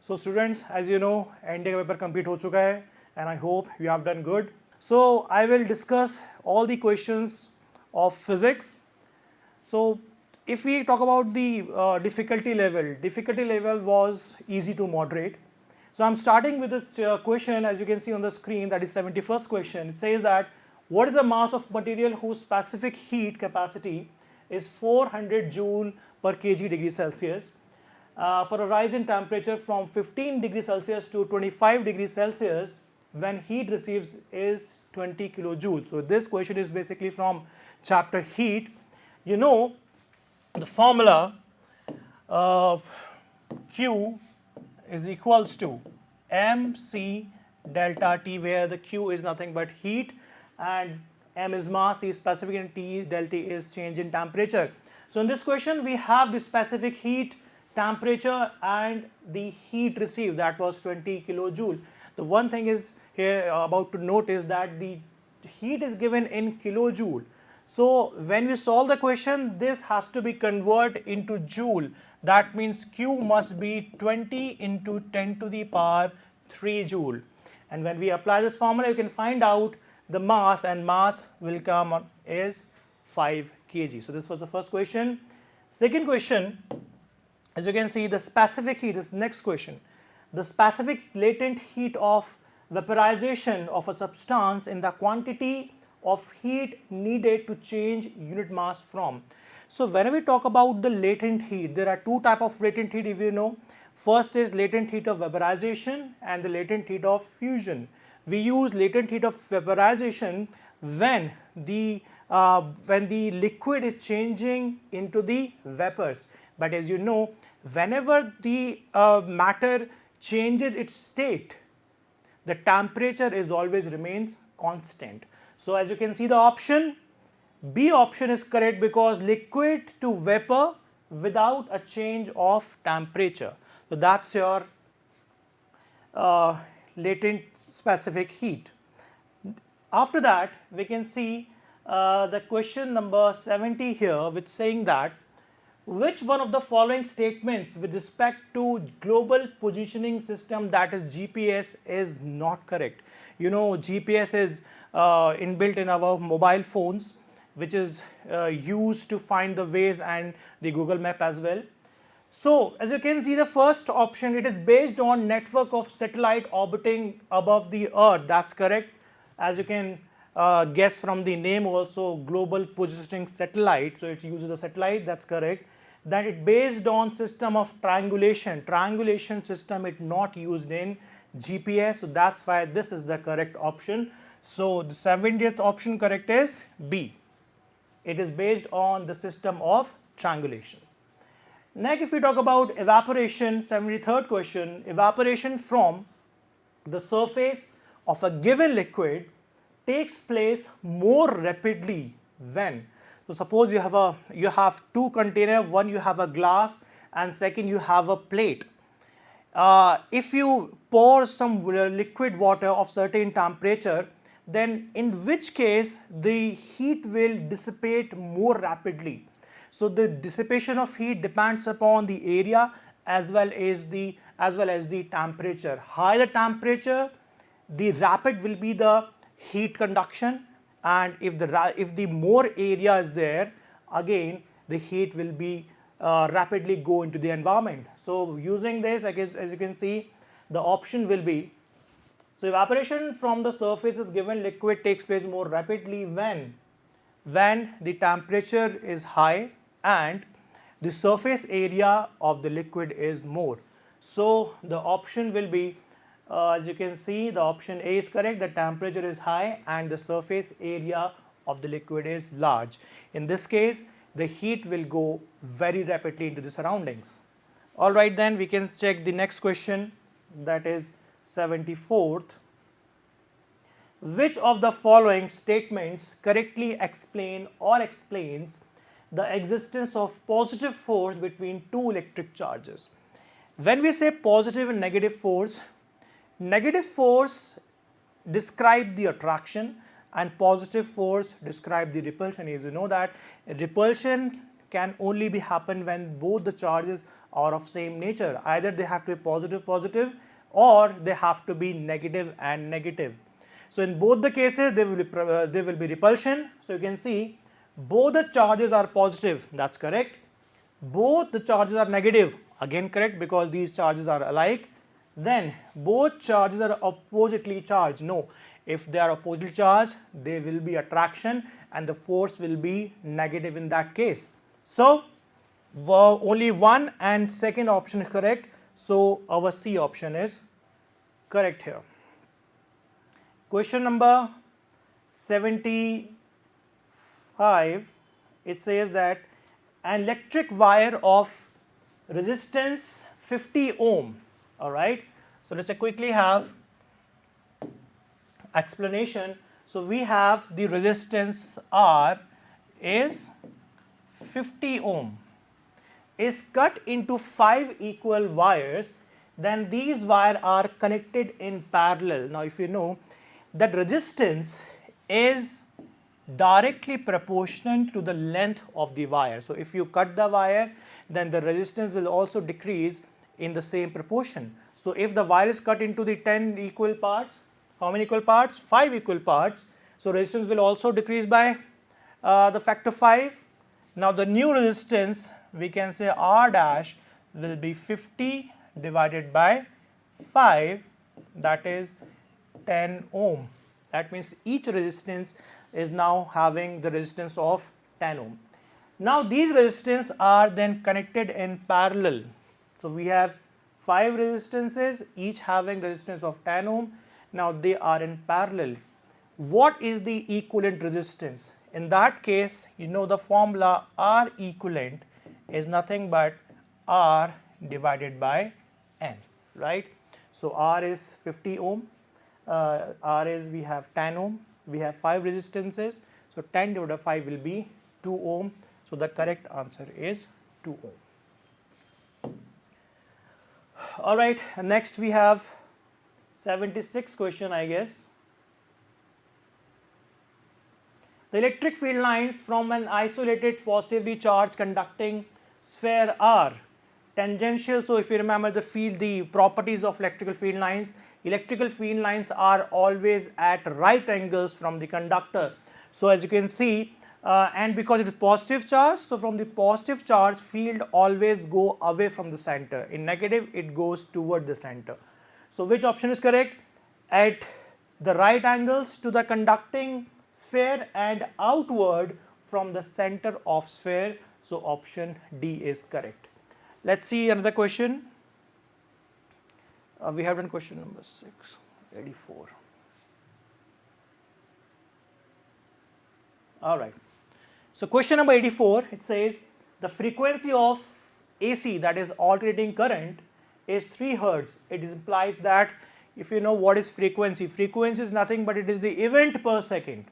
So students, as you know, NDA का paper complete हो चुका है and I hope you have done good. So I will discuss all the questions of physics. So if we talk about the difficulty level was easy to moderate. So I'm starting with this question, as you can see on the screen, that is 71st question. It says that what is the mass of material whose specific heat capacity is 400 joule per kg degree Celsius for a rise in temperature from 15 degrees Celsius to 25 degrees Celsius when heat receives is 20 kilojoules. So this question is basically from chapter heat. You know the formula Q is equals to mc delta T, where the Q is nothing but heat and m is mass, is specific, and T delta T is change in temperature. So in this question we have the specific heat, temperature, and the heat received, that was 20 kilojoule. The one thing is here about to note is that the heat is given in kilojoule. So when we solve the question, this has to be converted into joule. That means Q must be 20 into 10 to the power 3 joule. And when we apply this formula, you can find out the mass, and mass will come on is 5 kg. So this was the first question. Second question, as you can see, the specific heat is next question. The specific latent heat of vaporization of a substance in the quantity of heat needed to change unit mass from. So when we talk about the latent heat, there are two types of latent heat, if you know. First is latent heat of vaporization and the latent heat of fusion. We use latent heat of vaporization when the liquid is changing into the vapors. But as you know, whenever the matter changes its state, the temperature is always remains constant. So as you can see, the option B option is correct, because liquid to vapor without a change of temperature. So that's your latent specific heat. After that, we can see the question number 70 here, which saying that which one of the following statements with respect to global positioning system, that is GPS, is not correct. You know, GPS is inbuilt in our mobile phones, which is used to find the ways and the Google map as well. So as you can see, the first option, it is based on network of satellite orbiting above the earth. That's correct. As you can guess from the name also, global positioning satellite, so it uses a satellite, that's correct. Then it based on system of triangulation system, it not used in GPS, so that's why this is the correct option. So the 70th option correct is B. It is based on the system of triangulation. Next, if we talk about evaporation, 73rd question, evaporation from the surface of a given liquid takes place more rapidly when. So suppose you have two containers, one you have a glass and second you have a plate. If you pour some liquid water of certain temperature, then in which case the heat will dissipate more rapidly. So the dissipation of heat depends upon the area as well as the temperature. Higher the temperature, the rapid will be the heat conduction, and if the more area is there, again the heat will be rapidly go into the environment. So using this, as you can see, the option will be, so evaporation from the surface is given liquid takes place more rapidly when the temperature is high and the surface area of the liquid is more. So the option will be, as you can see, the option A is correct, the temperature is high and the surface area of the liquid is large. In this case, the heat will go very rapidly into the surroundings. Alright, then we can check the next question, that is 74th. Which of the following statements correctly explain or explains the existence of positive force between two electric charges? When we say positive and negative force describe the attraction and positive force describe the repulsion. As you know that repulsion can only be happen when both the charges are of same nature. Either they have to be positive positive, or they have to be negative and negative. So in both the cases there will be repulsion. So you can see both the charges are positive, that's correct. Both the charges are negative, again correct, because these charges are alike. Then both charges are oppositely charged. No, if they are oppositely charged, there will be attraction and the force will be negative in that case. So only one and second option is correct. So our C option is correct here. Question number 75, it says that an electric wire of resistance 50 ohm. All right, so let's quickly have explanation. So we have the resistance R is 50 ohm, is cut into 5 equal wires. Then these wires are connected in parallel. Now if you know that resistance is directly proportional to the length of the wire. So if you cut the wire, then the resistance will also decrease in the same proportion. So if the wire is cut into the 10 equal parts, how many equal parts? 5 equal parts. So resistance will also decrease by the factor 5. Now the new resistance, we can say R dash will be 50 divided by 5, that is 10 ohm. That means each resistance is now having the resistance of 10 ohm. Now these resistors are then connected in parallel. So we have 5 resistances, each having resistance of 10 ohm. Now they are in parallel. What is the equivalent resistance? In that case, you know the formula R equivalent is nothing but R divided by N, right? So R is 50 ohm, R is, we have 10 ohm, we have 5 resistances, so 10 divided by 5 will be 2 ohm. So the correct answer is 2 ohm. All right, next we have 76th question, I guess. The electric field lines from an isolated positively charged conducting sphere are tangential. So if you remember the properties of electrical field lines are always at right angles from the conductor. So as you can see, and because it is positive charge, so from the positive charge field always go away from the center. In negative, it goes toward the center. So which option is correct? At the right angles to the conducting sphere and outward from the center of sphere. So option D is correct. Let's see another question. We have done question number 84. All right. So question number 84, it says the frequency of AC, that is alternating current, is 3 Hertz. It implies that if you know what is frequency, frequency is nothing but it is the event per second,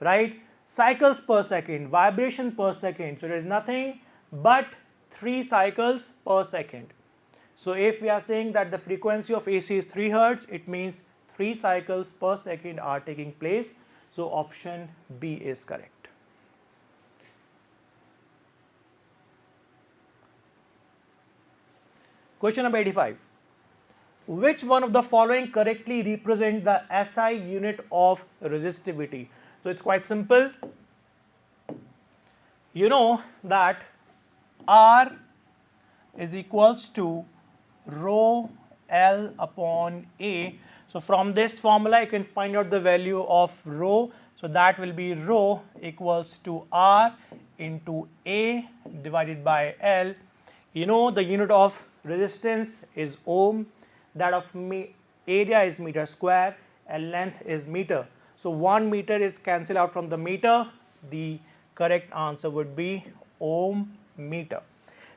right? Cycles per second, vibration per second. So there is nothing but 3 cycles per second. So if we are saying that the frequency of AC is 3 Hertz, it means 3 cycles per second are taking place. So option B is correct. Question number 85. Which one of the following correctly represent the SI unit of resistivity? So it's quite simple. You know that R is equals to rho L upon A. So from this formula you can find out the value of rho. So that will be rho equals to R into A divided by L. You know the unit of resistance is ohm, that of area is meter square, and length is meter. So 1 meter is cancelled out from the meter. The correct answer would be ohm meter.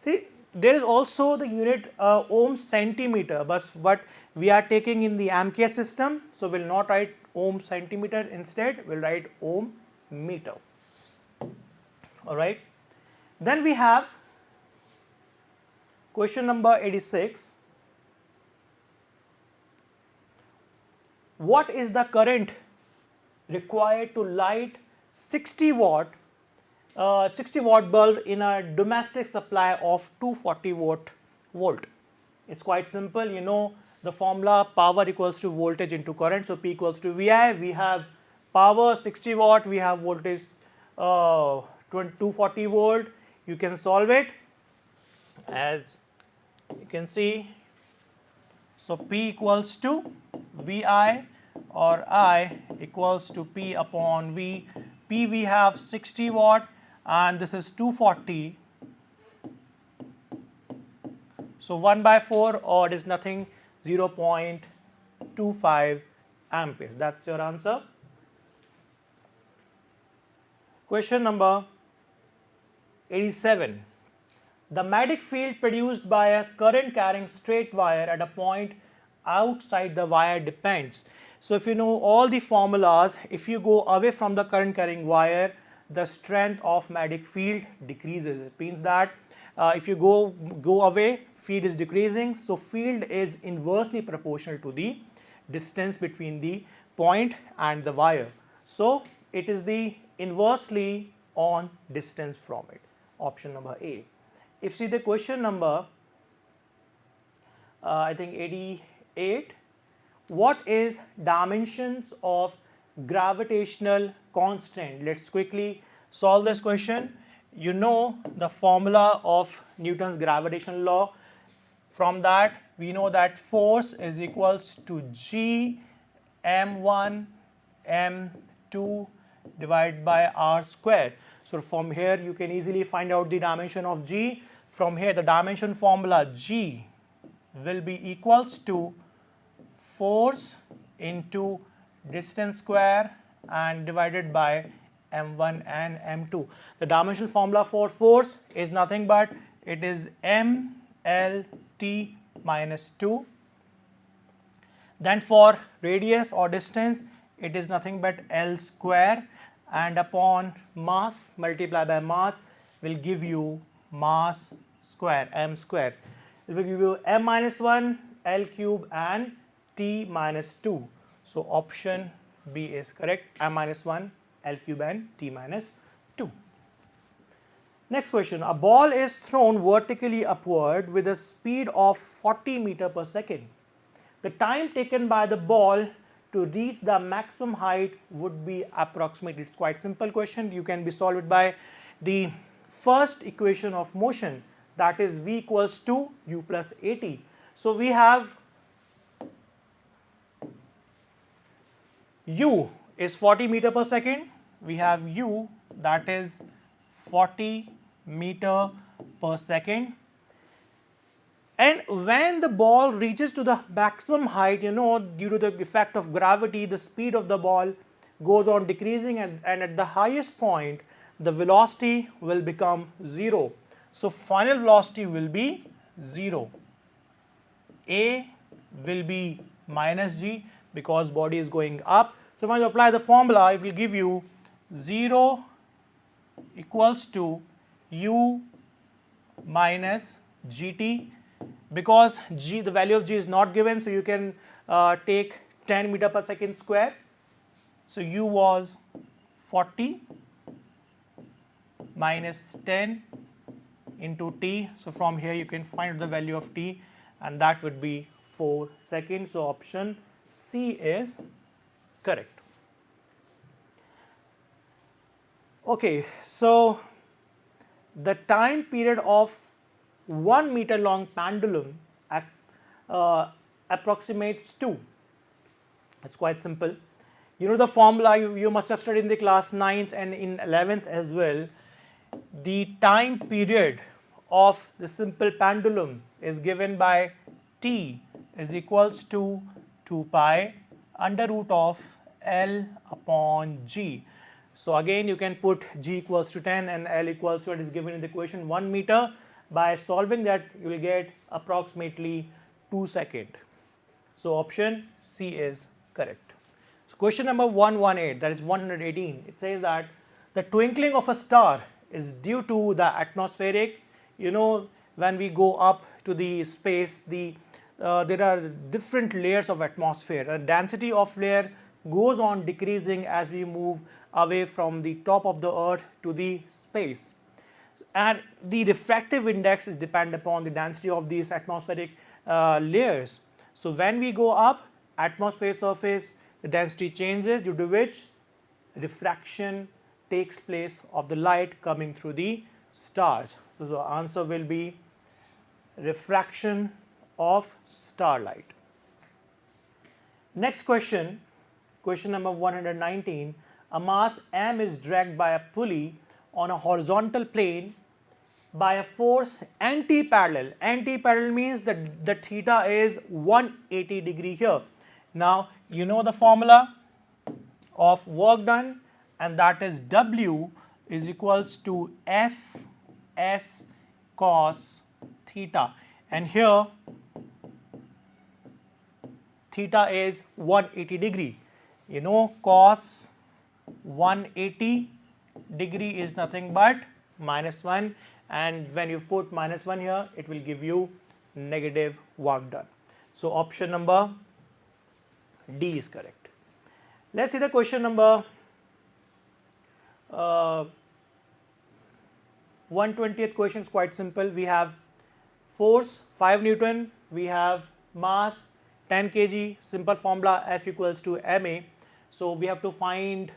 See, there is also the unit ohm centimeter, but we are taking in the Amperes system, so we'll not write ohm centimeter, instead we'll write ohm meter. All right. Then we have question number 86. What is the current required to light 60 watt bulb in a domestic supply of 240 watt volt. It's quite simple. You know the formula, power equals to voltage into current. So P equals to VI. We have power 60 watt. We have voltage 240 volt. You can solve it as you can see. So P equals to VI or I equals to P upon V. P we have 60 watt and this is 240. So 1 by 4 or it is nothing, 0.25 amperes. That's your answer. Question number 87. The magnetic field produced by a current carrying straight wire at a point outside the wire depends. So if you know all the formulas, if you go away from the current carrying wire, the strength of magnetic field decreases. It means that if you go away, field is decreasing. So field is inversely proportional to the distance between the point and the wire. So it is the inversely on distance from it. Option number A. If see the question number, I think 88, what is dimensions of gravitational constant? Let's quickly solve this question. You know the formula of Newton's gravitational law. From that we know that force is equals to G m1 m2 divided by r square. So from here you can easily find out the dimension of G. From here the dimension formula G will be equals to force into distance square and divided by m1 and m2. The dimensional formula for force is nothing but it is mlt minus 2. Then for radius or distance it is nothing but L square and upon mass multiplied by mass will give you mass square m square. It will give you m minus 1 L cube and t minus 2. So option B is correct, m minus 1 L cube and t minus 2. Next question, a ball is thrown vertically upward with a speed of 40 meter per second. The time taken by the ball to reach the maximum height would be approximately. It's quite simple question. You can be solved by the first equation of motion, that is V equals to u plus at. So we have u is 40 meter per second. We have u that is 40 meter per second. And when the ball reaches to the maximum height, you know, due to the effect of gravity, the speed of the ball goes on decreasing and at the highest point, the velocity will become 0. So final velocity will be 0. A will be minus g because body is going up. So when you apply the formula, it will give you 0 equals to u minus gt. Because g, the value of g is not given, so you can take 10 meter per second square. So u was 40 minus 10 into t. So from here you can find the value of t and that would be 4 seconds. So option C is correct. Okay, so the time period of 1 meter long pendulum approximates to. It's quite simple. You know the formula, you must have studied in the class 9th and in 11th as well. The time period of the simple pendulum is given by t is equals to 2 pi under root of L upon g. So again you can put g equals to 10 and L equals to what is given in the equation 1 meter. By solving that you will get approximately 2 seconds. So option C is correct. So question number 118, that is 118, it says that the twinkling of a star is due to the atmospheric. You know, when we go up to the space, there are different layers of atmosphere. The density of layer goes on decreasing as we move away from the top of the earth to the space. and the refractive index is depend upon the density of these atmospheric layers. So when we go up, atmosphere surface, the density changes, due to which refraction takes place of the light coming through the stars. So the answer will be refraction of starlight. Next question, question number 119. A mass m is dragged by a pulley on a horizontal plane by a force anti-parallel. Anti-parallel means that the theta is 180 degree here. Now you know the formula of work done, and that is W is equals to F S cos theta, and here theta is 180 degree. You know cos 180 degree is nothing but -1, and when you put -1 here, it will give you negative work done. So option number D is correct. Let's see the question number 120th question is quite simple. We have force 5 Newton, we have mass 10 kg, simple formula F equals to ma. So we have to find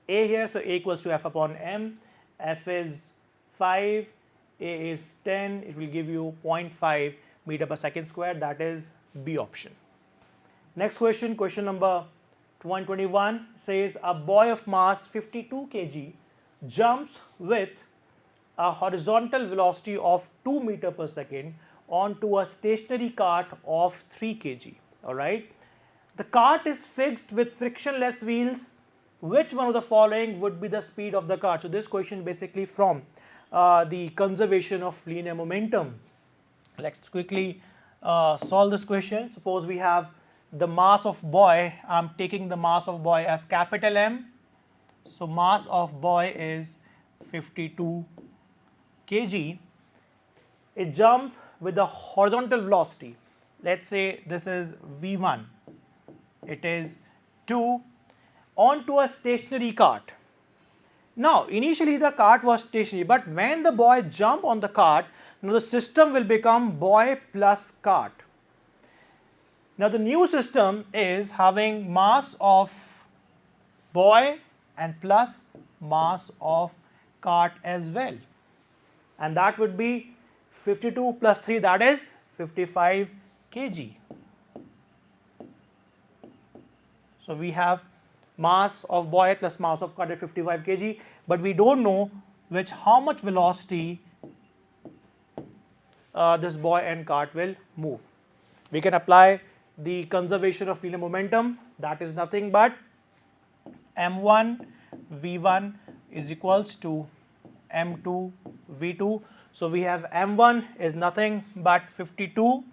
A here, so A equals to F upon m. F is 5, A is 10, it will give you 0.5 meter per second square, that is B option. Next question, question number 121 says a boy of mass 52 kg jumps with a horizontal velocity of 2 meter per second onto a stationary cart of 3 kg. Alright. The cart is fixed with frictionless wheels. Which one of the following would be the speed of the cart? So this question basically from the conservation of linear momentum. Let's quickly solve this question. Suppose we have the mass of boy. I'm taking the mass of boy as capital M. So mass of boy is 52 kg. It jump with the horizontal velocity. Let's say this is V1. It is 2 onto a stationary cart. Now initially the cart was stationary, but when the boy jump on the cart, now the system will become boy plus cart. Now the new system is having mass of boy and plus mass of cart as well, and that would be 52 plus 3, that is 55 kg. So we have mass of boy plus mass of cart at 55 kg, but we don't know how much velocity this boy and cart will move. We can apply the conservation of linear momentum, that is nothing but m1 v1 is equals to m2 v2. So we have m1 is nothing but 52,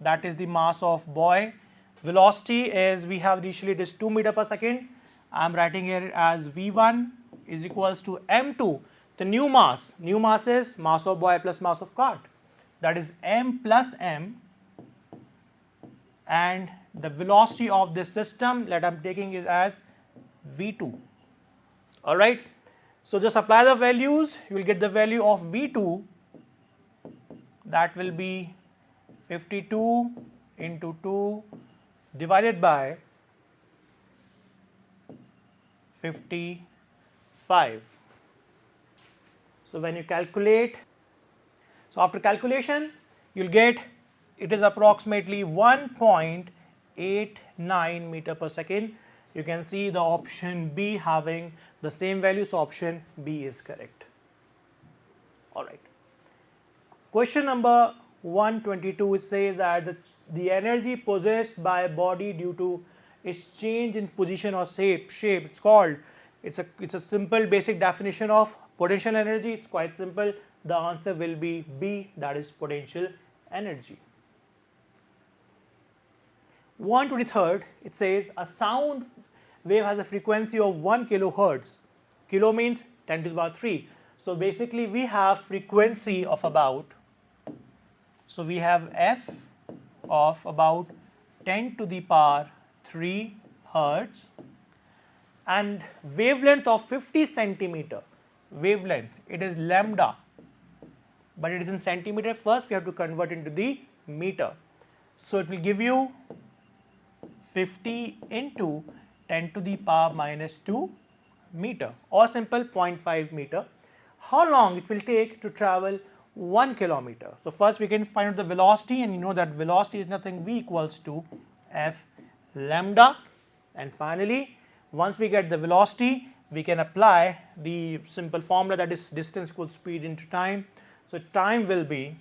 that is the mass of boy. Velocity is, we have initially it is 2 meter per second. I am writing here as v1 is equals to m2. The new mass is mass of boy plus mass of cart, that is m plus m, and the velocity of this system that I am taking is as v2. Alright. So just apply the values, you will get the value of v2, that will be 52 into 2 divided by 55. So when you calculate, so after calculation you will get it is approximately 1.89 meter per second. You can see the option B having the same value, so option B is correct. Alright. Question number 122, it says that the energy possessed by a body due to its change in position or shape, it's a simple basic definition of potential energy. It's quite simple. The answer will be B, that is potential energy. 123rd, it says a sound wave has a frequency of 1 kilohertz. Kilo means 10 to the power 3. So basically we have frequency of about, so we have F of about 10 to the power 3 hertz and wavelength of 50 centimeter. Wavelength, it is lambda. but it is in centimeter. First we have to convert into the meter. So it will give you 50 into 10 to the power minus 2 meter, or simple 0.5 meter. How long it will take to travel 1 kilometer? So first we can find out the velocity, and you know that velocity is nothing v equals to f lambda, and finally once we get the velocity we can apply the simple formula, that is distance equals speed into time. So time will be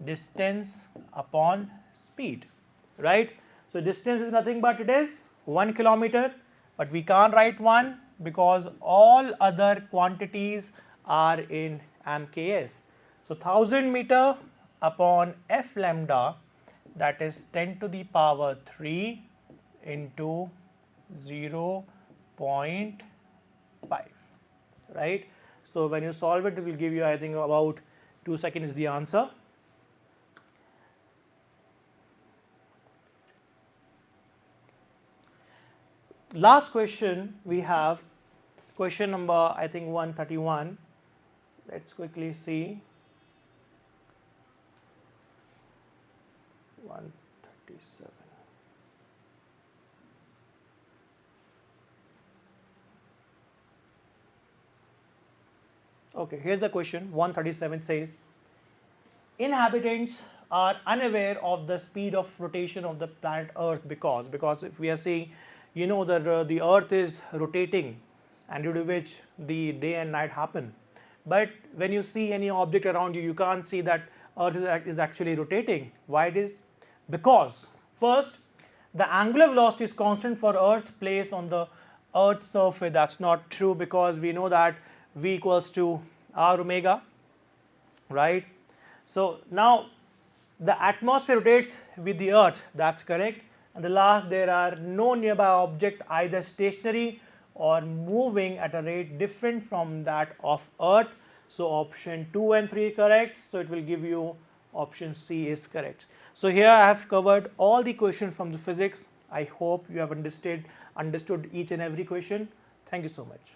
distance upon speed, right? So distance is nothing but it is 1 kilometer, but we can't write 1 because all other quantities are in mks. So 1000 meter upon f lambda, that is 10 to the power 3 into 0.5, right? So when you solve it, it will give you, I think, about 2 seconds is the answer. Last question we have, question number I think 131. Let's quickly see. 137. Okay, here's the question. 137 says, inhabitants are unaware of the speed of rotation of the planet Earth because if we are saying, you know that the Earth is rotating, and due to which the day and night happen. But when you see any object around you, you can't see that Earth is actually rotating. Why it is? Because first, the angular velocity is constant for Earth placed on the Earth's surface. That's not true, because we know that v equals to r omega, right? So now the atmosphere rotates with the Earth, that's correct. And the last, there are no nearby object either stationary or moving at a rate different from that of Earth. So option 2 and 3 correct. So it will give you option C is correct. So here I have covered all the questions from the physics. I hope you have understood each and every question. Thank you so much.